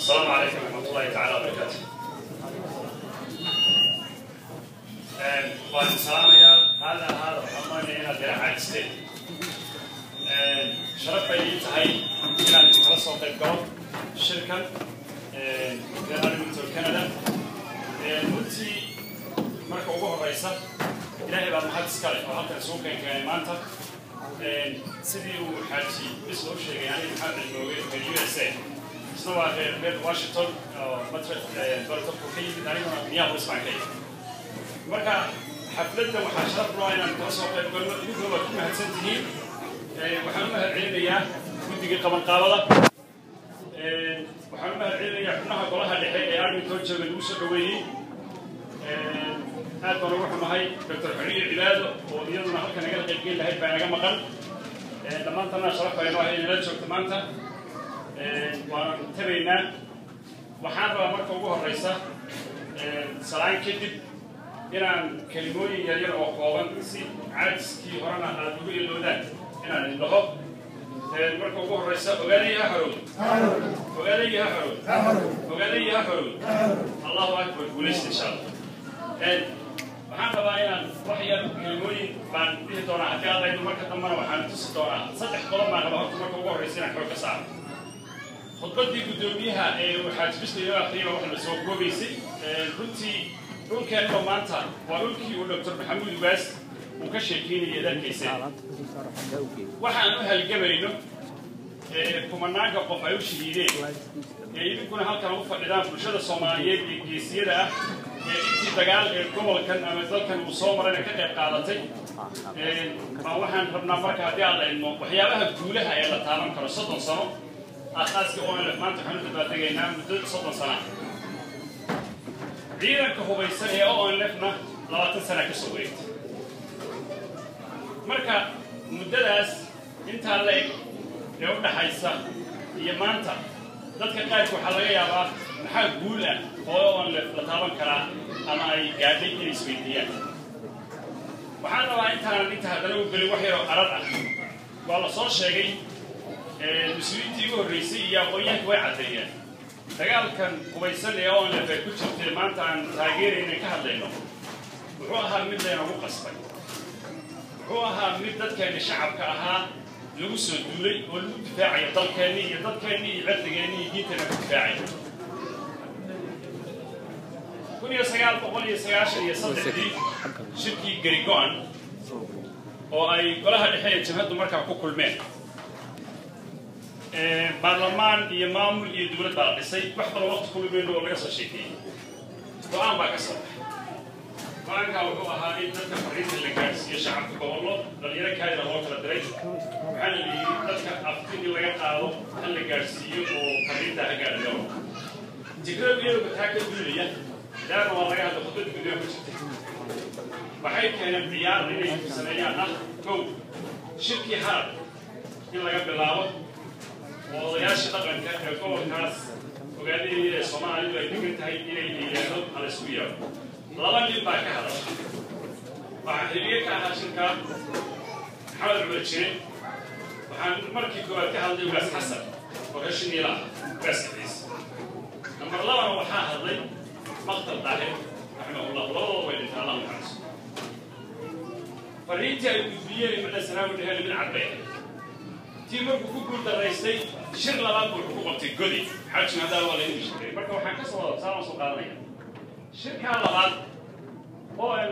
السلام عليكم ورحمة الله تعالى وبركاته. وأنا سلامية هذا محمد هنا درع عجزتين. شرف لي تهاي إلى تخلص وقت الجو الشركة لأن من كندا قلتي مركب أبوه الرئيسة إلهي بعد محد سكالي أو هذا السوق كان مانتا سيدي وحاجي بس لو شيء يعني محد الموجود في USA سواء في واشنطن أو متر دولة كوكي دارين من اسمع كي مركب حفلتنا وحشرف رأينا نتواصل قلنا يقولوا كم هالسنتين وحنا هالعلمية ودي قبل قابلة وحنا هالعلمية كنا هقولها لحين أرمي توجه من موسى قوي هذا نروح معي دكتور حرير عباده ويلا هلك نقل قلقين لهي بين جمع قل لما أنت أنا شرحت إنه هي نلتشوا تمامته وتبينا وحنا مركب أبوه الرئيسة سلام كتب إن كلموني يلير وقوان سي عكس كي هرنا أقول اللودات إن اللغة مركب أبوه الرئيسة وقالي يا حرود وقالي يا حرود وقالي يا حرود الله أكبر وليش إن شاء الله waxaan rabaa inaan wax yar kelmooyin baan dhihi doonaa haddii aadaynu marka dambana waxaan tusi doonaa saddex qodob baan rabaa horta marka ugu horreysa inaan xoog ka saaro khudbaddii guddoomiyaha ee waxaa jibislayoo akhriyaba waxa la soo koobaysay runtii dhulkeenba maanta waa dhulkii uu dr maxamuud ugaas uu ka sheekeynayay dalkiisa waxaan u halgamayno kumanaanka qof ay u shahiideen idinkuna halkan u fadhidaan bulshada soomaaliyeed ee geesiyada ah intii dagaal ee gobolkan ama dalkan uu soo marayna ka qayb qaadatay baan waxaan rabnaa marka haddii aan la idmo waxyaabaha guulaha ee la taaban karo 30 sano aasaaskii ONLF maanta waxaan u dabaaldegaynaa muddo 30 sano ciidanka hubaysan ee ONLFna 20 sano ka soo wareegtay marka muddadaas intaa la eg ee u dhaxaysa iyo maanta dadka qaarka waxaa laga yaabaa maxaa guul ah oo ONLF la taaban karaa ama ay gaadhay inay isweydiiyaan waxaan rabaa intaan inta haddana u gelin wax yaroo arad ah waa la soo sheegay mas-uuliyiintii ugu horreysay iyo aqoonyahanka way caddeeyeen dagaalkan hubaysan ee ONLF ay ku jirtay maanta aan taageerayna ka hadlayno wuxuu ahaa mid laynagu qasbay wuxuu ahaa mid dadkeena shacabka ahaa lagu soo duulay oo lagu difaacayo dalkeennii iyo dadkeennii iyo cirdigeennii iyo diinteena ku difaacay 1993 shirkii Garigoan oo ay golaha dhexe ee jabhaddu markaa ku kulmeen baarlamaan iyo maamul iyo dowlad baa dhisay wax badan waqti ku lumeen oo laga soo sheekeeyay go'aan baa ka soo baxay go'aanka wuxuu ahaa in dadka fariinta la gaarsiiyo shacabka gobollo dhalinyaro kaadira loo kala diray waxaana la yidhi dadka afkii laga qaado hal la gaarsiiyo oo fariinta ha gaadho tigrada iyadoo taa ka duulaya دار والله هذا خطوط بدون مشتت. بحيث كان الديار اللي سميناه كو شركي هذا إلا قبل الله وضياش طبعا كو الناس وقال لي الصومالي اللي كنت هاي إلى يهرب على سويا. الله اللي باك هذا. فحرية كانت شركة حاول بالشيء وحن مركي كوارك هذا بس حسن وهالشيء لا بس كذي. لما الله هو هذا مقتل طاهر رحمه الله وين الله عنه فريتي الجزئيه من السلام اللي من عبايه تيمر كوكو دريستي شر لا بقول حقوق تقولي حاج هذا ولا يشتري marka waxaan ka soo soo qaadanaya shirka labaad oo ay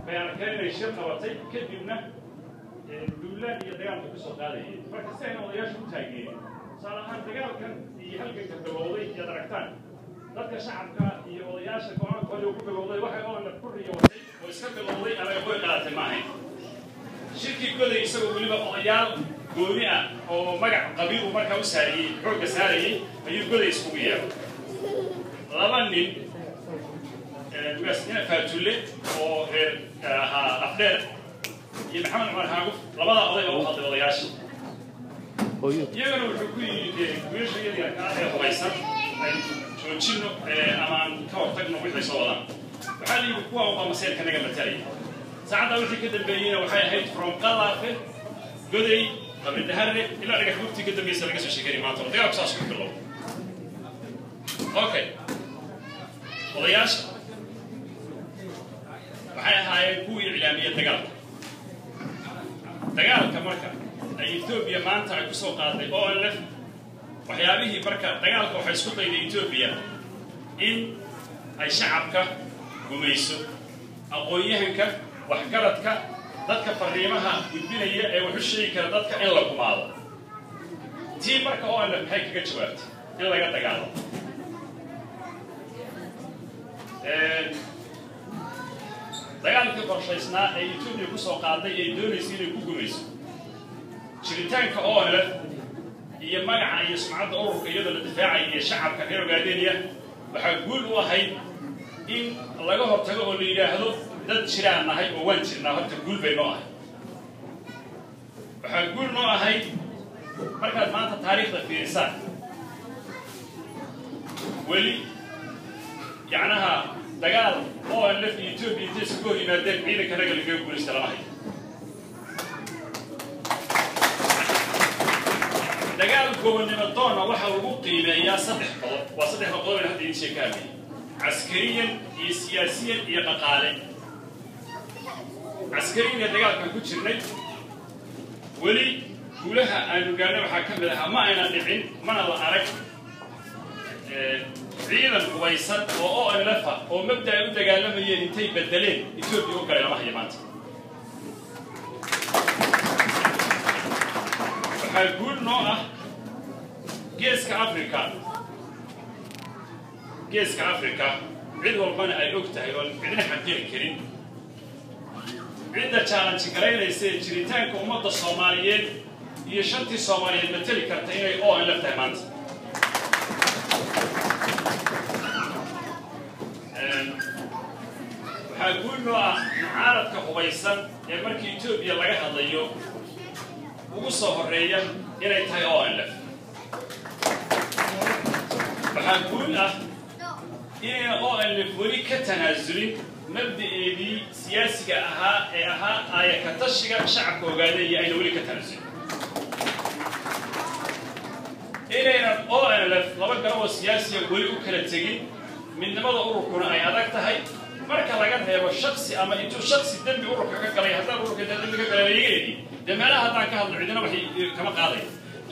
bayaan keenay shir qabatay kadibna dawlad iyo dagaalka ku soo qaaday marka si ay odayaashu u taageereen salahan dagaalkan iyo halka bilowday iyo aragtaan dadka shacabka iyo odayaasha go'aankooda ugu bilowday waxay ONLF ku riyootay oo iska bilowday ama ay qoy qaadatay maahayn shirkii goday isagoo weliba odayaal gooni ah oo magac qabiil markaa u saariyey xoogga saarayay ayuu goday iskugu yeeray laba nin ugaasnina faatulle oo ahaa afdheer iyo maxamed cumar haaguf labada oday oo u hadlay odayaasha iyagana wuxuu ku yidhi wiilsha yaryarka ah ee hubaysan joojino amaan ka hortagno wixii soo wadaan waxaa la yidhi kuwa waa maseerka naga matalaya saacadda wixii ka dambeeyeyna waxay ahayd from qalaafe goday qabri dahare ilaa dhagax mugtii ka dambaysa laga soo sheeganay maanta dagaalku saas ku bilow okay odayaasha waxay ahaayeen kuwii iclaamiyay dagaalka marka ay Ethiopia maanta ay ku soo qaaday ONLF waxyaabihii marka dagaalka waxay isku dayday Ethiopia in ay shacabka gumayso aqoonyahanka waxgaradka dadka fariimaha gudbinaya ee wuxuu sheegi kara dadka in la kumaado tii marka ONLF maxay kaga jawaabtay in laga dagaalamo dagaalkii qorshaysnaa ee Ethiopia ku soo qaaday ee doonaysay inay ku gumayso jiritaanka ONLF iyo magaca iyo sumcadda ururka iyadoo la difaacay iyo shacabka reer Ogaadeniya waxaa guul u ahayd in laga hortago oo la yiraahdo dad jiraan nahay oo waan jirnaa horta guul bay noo ahay waxaa guul noo ahayd markaad maanta taariikhda fiirisaan weli yacnaha dagaal ONLF iyo Ethiopia intay isugu hor yimaadeen ciidanka naga laga guulaysta lama hayo dagaal gobonnimo doona waxa lagu qiimeeyaa saddex qodob waa saddex qodob ee hadda idin sheegaanay caskariyan iyo siyaasiyan iyo dhaqaale caskariyan dagaalkan ku jirnay weli guulaha aanu gaarnay waxaa ka mid ahaa ma aynan dhicin mana la arag ciidan hubaysan oo ONLF oo mabda ay u dagaalamayeen intay bedeleen Ethiopia u galay lama hayo maanta waxaa guul noo ah geeska Afrika cid walbana ay og tahay oo cidna xaqiri karin cidda challenge garaynaysa jiritaanka ummadda Soomaaliyeed iyo shantii Soomaaliyeed matali karta inay ONLF tahay maanta waxaa guul noo ah mucaaradka hubaysan ee markii Ethiopia laga hadlayo ugu soo horeeya inay tahay ONLF waxaa guul ah inayna ONLF weli ka tanaasulin mabda'eedii siyaasiga ahaa ee ahaa aayaka tashiga shacabka Ogaadeniya ayna weli ka tanaasulin inayna ONLF laba garab oo siyaasiya weli u kala tegin midnimada ururkuna ay adag tahay marka laga reebo shakhsi ama intuu shakhsi dambi ururka ka galay haddaan ururka dambi ka galay laga eedi dee meelaha haddaan ka hadlo cidina waxay kama qaaday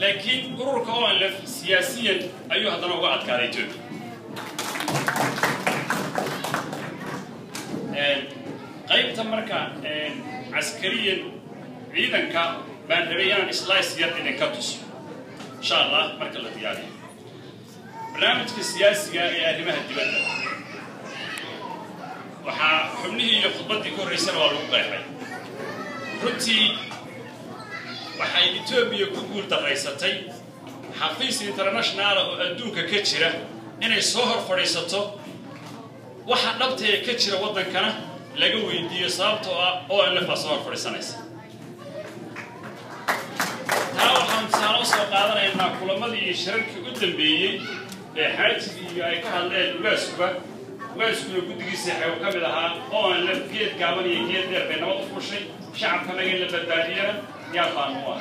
laakiin ururka ONLF siyaasiyan ayuu haddana uga adkaaday Ethiopia qaybta marka caskariyan ciidanka baan rabay inaan slice yar idinka tuso insha Allah marka la diyaariyo barnaamijka siyaasiga ee arrimaha dibadda waxaa xubnihii iyo khudbaddii ka horreysana waa lagu qeexay runtii waxay Ethiopia ku guul daraysatay xafiis international oo adduunka ka jira inay soo hor fadhiisato waxa dhabtay ka jira waddankana laga weydiiyo sababtoo ah ONLF soo hor fadhiisanaysa taa waxaan tusaale soo qaadanaynaa kulamadii iyo shirarkii u dambeeyey ee xaajigii iyo ay ka hadleen ugaaskuba guddigiisa waxay ka mid ahaa ONLF geed gaaban iyo geed dheer bay nabad u fushay shacabka naga in la badbaadiyana yaa baan u ah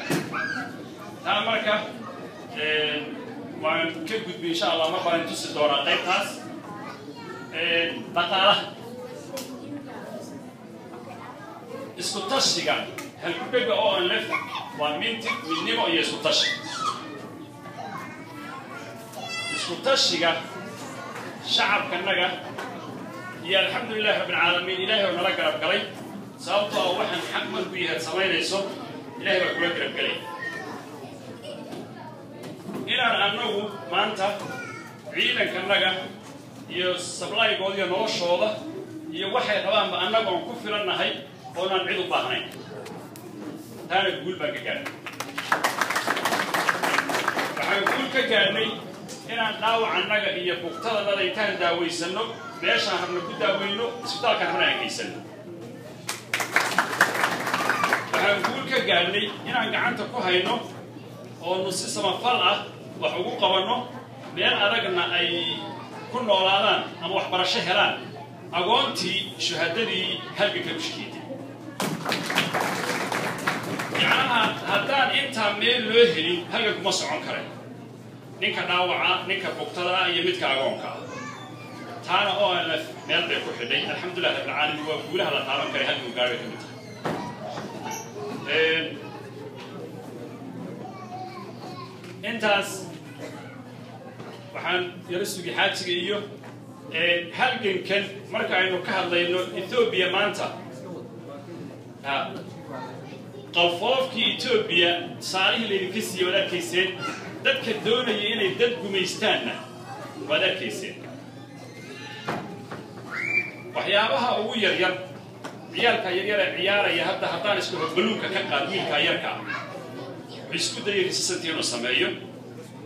taa marka waan ka gudbi insha Allah mar baan tusi doonaa qaybtaas dhaqaalaha isku tashiga halkudhega ONLF waa midnimo iyo isku tashi isku tashiga shacabka naga iyo alxamdulilah rabbil caalamiin ilaahay oo nala garab galay sababtoo ah waxaan xaq markuu yahay samaynayso ilaahay baa kula garab galay inaan annagu maanta ciidanka naga iyo sablaygood iyo noloshooda iyo waxay rabaanba annagu aan ku filannahay oonaan cid u baahnayn taana guul baan ka gaadhay waxaan guul ka gaadhnay inaan dhaawac annaga iyo bugtadannada intaan daawaysanno meeshaan rabna ku daaweyno isbitaalkaan rabna aan geysanno waxaan guul ka gaadhnay inaan gacanta ku hayno oo si samafal ah wax ugu qabanno meel adagna ay ku noolaadaan ama waxbarasho helaan agoontii shuhadadii halganka u shahiiday yacnaha haddaan intaa meel loo helin halgan kuma socon kare ninka dhaawaca ninka bugtada iyo midka agoonka taana oo la meel bay ku xidhay alxamdulillah rabbil caalamiin waa guulaha la taaban karay halkuu gaadhay ka mid intaas waxaan yara sugi xaajiga iyo halgankan marka aynu ka hadlayno Ethiopia maanta qalfoofkii Ethiopia saarihii leedinka siiyay wadaadkiiseen dadka doonaya inay dad gumaystaanna wadaadkiiseen waxyaabaha ugu yaryar ciyaalka yaryar ee ciyaaraya hadda haddaan isku baluunka ka qaad wiilka yarka isku dayay risaantii inuu sameeyo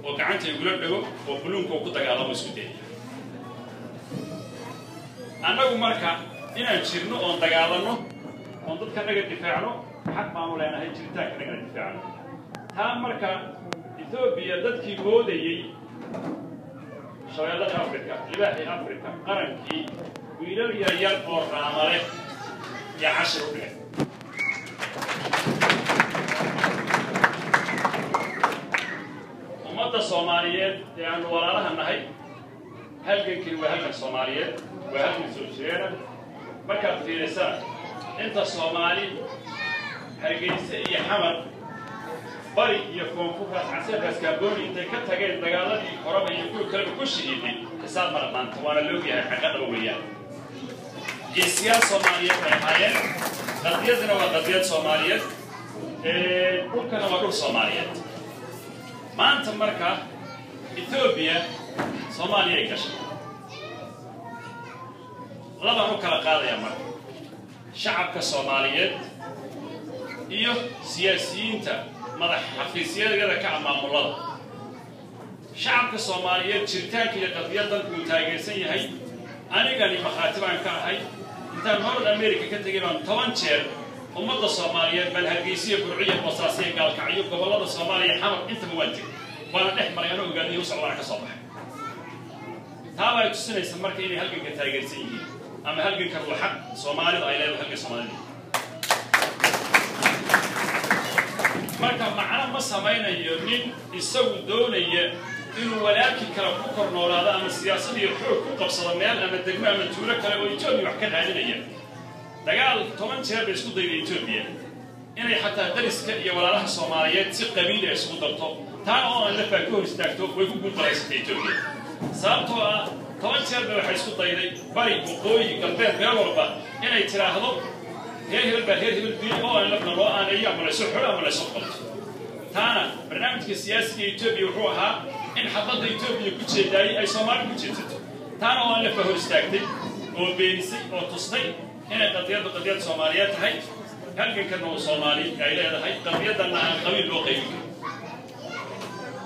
oo gacanta igula dhago oo baluunka ku dagaalamo isku dayay annagu marka inaan jirno oo dagaalano oo dadka naga difaacno xaq baan u leenahay jiritaanka naga difaacno taa marka Ethiopia dadkii moodayay shabeellada Afrika libaaxii Afrika qarankii wiilal yaryar oo raamale يا عشر وبيع ومدة الصوماليات يعني ولا لها النهي هل يمكن وهل الصوماليات وهل من سوريا مركب في رسالة أنت الصومالي هل جنس حمل بري يكون فوق عسير بس كابوني أنت كتجي الدجالات الكهرباء يكون كلام كل شيء حساب مرة وانا لوجي حاجات روية السياسة الصومالية هاي قضيتنا وقضية صومالية كلنا وكل صومالية ما أنت مركا إثيوبيا صومالية كشف لا بروك القاضي يا مركا شعب كصومالية إيوه سياسيين تا مدح حفيزية كذا كعمام الله شعب كصومالية شرتان كذا قضية كوتاجرسين هاي أنا قال لي مخاطب عن كهاي أنت نورد أمريكا كنت جيبان 8 شهر ومدة الصومالية بالهرجيسية برعية بصاصية قال كعيوب قبل الله الصومالية حمر أنت موجه وأنا نحمر يا نور قال لي يوصل معك صباح هذا يتسنى يسمرك إني هلقي كتاجرسين أما هلقي كروحة صومالي ضايله هلقي صومالي مركب معنا ما سمينا يومين يسوي دونية إنه ولكن كلام فكر نورادا أما السياسة يحوك قبصة ميال أما الدجمة من تورا كلام ويتوبي وحكي علينا دجال 8 شهر بيسكت ضيق إثيوبيا إنه حتى درس كي ولا لها صوماليات سي قبيلة يسكت ضبطه تانو أنا فاكوه استاكتو ويكون قلت رئيس إثيوبيا سابتوا 8 شهر بيسكت ضيق بري وقوي قلبين بيروربا إنه يتراهضوا هي البيل أو أنا لبنا رواء أنا إياه ولا سحر ولا سقط تانا برنامج السياسي إثيوبيا وحوها إن حضرت إثيوبيا كل شيء داي أي صومالي كل شيء تانا وأنا فهور استاكتي وبينسي وتصدي هنا قضية صوماليات هاي هل كانوا صومالي عيلة هاي قضية أنها قوي لوقي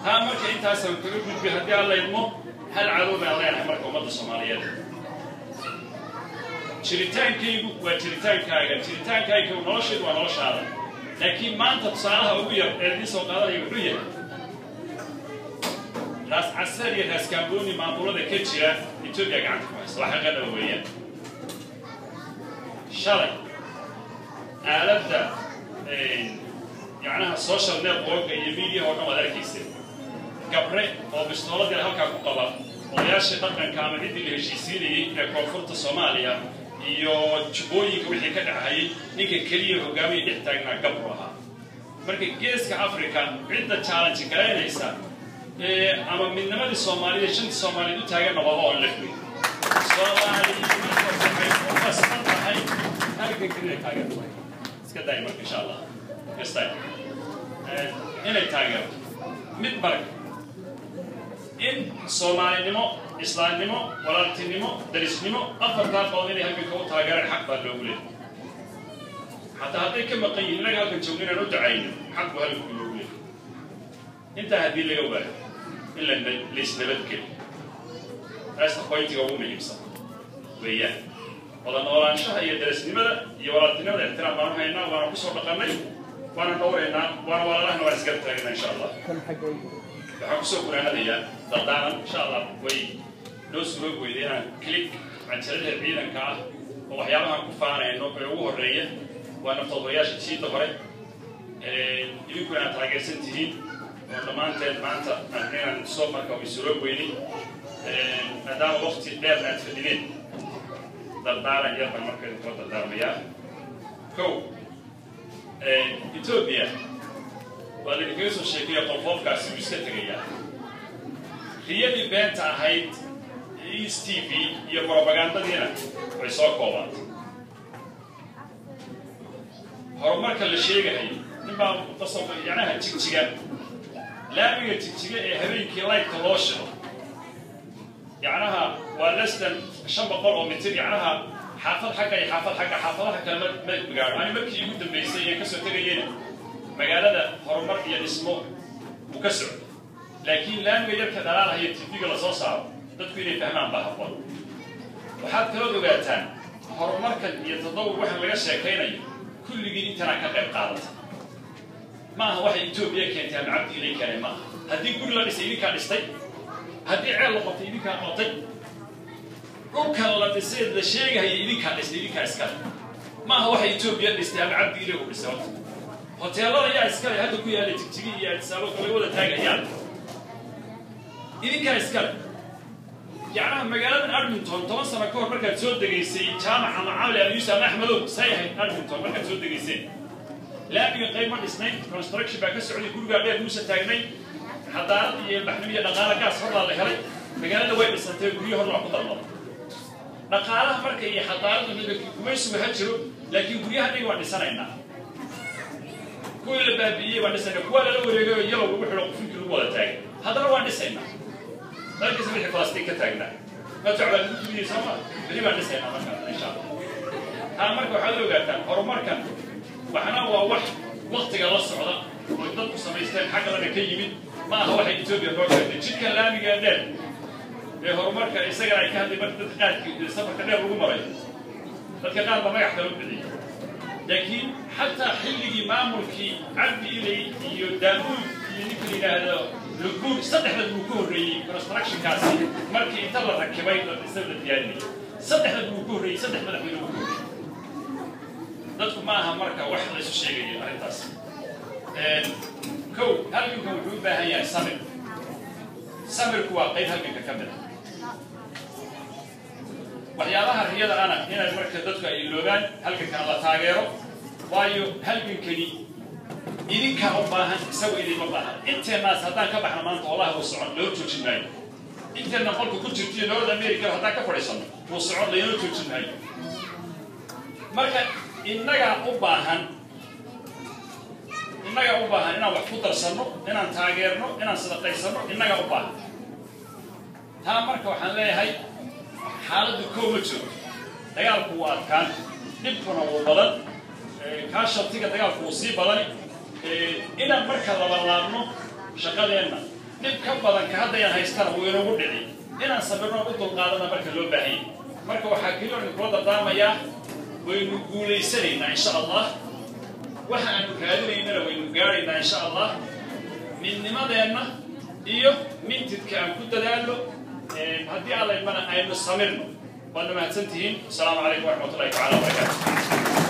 ها مركز أنت هسه كل بهدي الله يدمو هل عروض الله يرحمك ومضى الصوماليات شريتان كيجو وشريتان كايجو ونوشد ونوش هذا لكن ما أنت تصارها ويا اللي سوق هذا يبريه راس عسير راس كابوني مع بولد كتير إثيوبيا قاعد صراحة غدا ويا شري ألبدا يعني السوشيال نتورك يميني هو نوع ذلك يصير قبره أو بستولد يا هالك قبر وياش طبعا كامل اللي هالشيء كونفورت الصوماليا iyo jubooyinka wixii ka dhacay ninka kaliya hogaamiye dhextaagnaa gabroha marka geeska Afrika cidda challenge gareynaysa ama midnimada Soomaaliya shanta Soomaaliyeed u taagan nabado oo lafay Soomaaliya waxay u fasaxay halka kaliya taagan iska day marka insha Allah istaa inay taagan mid barka in Soomaalinimo إسلامنمو ولاتينمو درسنمو أفضل قوانين هاي بيكون تاجر الحق باللوجلين حتى هذيك كم قيم لك هذا كنشوفين أنو تعين حق بهالك باللوجلين أنت هذه اللي جواه إلا ليش نبتكل أصلا خويتي قوم يمسك وياه والله نوران شاه يدرسني ماذا يوراتنا الاحترام بانو هينا وانا بصور لقمي وانا دورنا وانا ولا رهنا ورسقت إن شاء الله بحكسو كلنا ديا ضدنا إن شاء الله وي نسلوك ويدينا كليك عن سرير بعيدا كاه وحياها كفانا إنه بعوه الرئية وأنا بتضيعش شيء تفرق يمكن أن تراجع سنتين ودمانتين مانتا أهنينا نصوب مركا ويسولوك ويني مدام وقت دير نتفدين دردارا يربا مركا نتوى دردار مياه كو إثيوبيا واللي بيكيسو الشيكية قلفوف كاسي ويسكتغيا هي اللي بانتا هايد إيس تي في هي بروباغاندا دينا ويسوى كوبات horumarka la sheegahay ninbaa mutasawwir yacnaha jigjiga laamiga jigjiga ee habeenkii lightka loo shido yacnaha waa less than 500 oo mitir yacnaha xaafad xagga iyo xaafadaha kale ma gaaro ani markii ugu dambeysay ee kasoo tegayeen magaalada horumar iyo dhismo uu ka socdo laakiin laamiga yarka dhalaalaya TV-ga la soo saaro dadku inay fahmaan baa habboon waxaad kaloo ogaataan horumarkan iyo tadawur waxaan laga sheekaynayo كل جديد ترى كقب قارة ما هو واحد إثيوبيا كانت عم عبد إليه كلمة هذه كل اللي سيدي كان يستي هذه علاقة إليه كان قاطع وكان الله تسيد الشيء هي إليه كان يستي كاسكال ما هو واحد إثيوبيا اللي استي عم عبد إليه وبسوات هتيلا يا إسكال هذا كوي اللي تكتيجي يا تساوي كل ولا تاجي يعني إليه كاسكال يعني مجالات أرمنتون طبعا سنة كور مركز سود دقيسي جامعة معاملة يوسف أحمدو سيح أرمنتون مركز سود دقيسي لا بيجي قيمة الاثنين كونستراكشن بقى السعودي كله قاعد موسى تاجني حضارة المحمية نقالة كاس فرلا اللي هري مجالات وين بس تقوليه هرلا قدر الله نقالة مركز هي حضارة من كويس وهجروا لكن قوليها نيجي وعند سنة هنا كل بابية وعند سنة كوالا لو رجعوا يلا وبيحرقوا في كل ولا تاج هذا هو وعند سنة لكن سمعت فلسطين كتاجنا ما تعلم كل سما اللي ما نسينا مركز إن شاء الله ها مركز حلو قدام هرمركن وحنا هو وقت جل الصعدة ويضطر سميستين حاجة لنا كيمين ما هو واحد إثيوبيا بروجكت جد كلامي قدام هرمركن يسجل على كهذه بتدقات السفر كده رقم مرة فالكلام ما يحتمل بدي لكن حتى حلقي ماموركي عبد إلي يدامون ينقل هذا لكون صدق الوكوري كونستراكشن كاسي مركي يطلع ركبين للسبب ديالي صدق الوكوري صدق مدح من الوكوري ضدكم معها مركه واحد ليس شيء ارنتاس كو هل يمكن وجود بها هي سمر كوا قيد هل يمكن كمل waxyaabaha riyada ana inay marka dadku ay iloogaan halka kan la taageero waayo halkankani idinka u baahan isagu idinma baahan inteena haddaan ka baxna maanta wallahi uu socon loo joojin maayo inteena qolka ku jirtay North America haddaan ka fadhiisano uu socon loo joojin maayo marka innaga u baahan inaan wax ku darsano inaan taageerno inaan sadaqaysano innaga u baahan taa marka waxaan leeyahay xaaladdu koow ma jiro dagaalku waa adkaan dhibkuna wuu badan kaashabtiga dagaalku wuu sii badani inaan marka labalaabno shaqadeenna dhib ka badan ka haddayaan haystana wuu inagu dhici inaan sabirno u dulqaadana marka loo baahanyay marka waxaa keliya idinkula dardaarmayaa waynu guulaysanaynaa insha allah waxa aanu raadinaynana waynu gaaraynaa insha allah midnimadeenna iyo mintidka aan ku dadaalno haddii alla imana aynu samirno waadna mahadsantihiin asalaamu calaykum waraxmatullahi tacaala wabarakaatu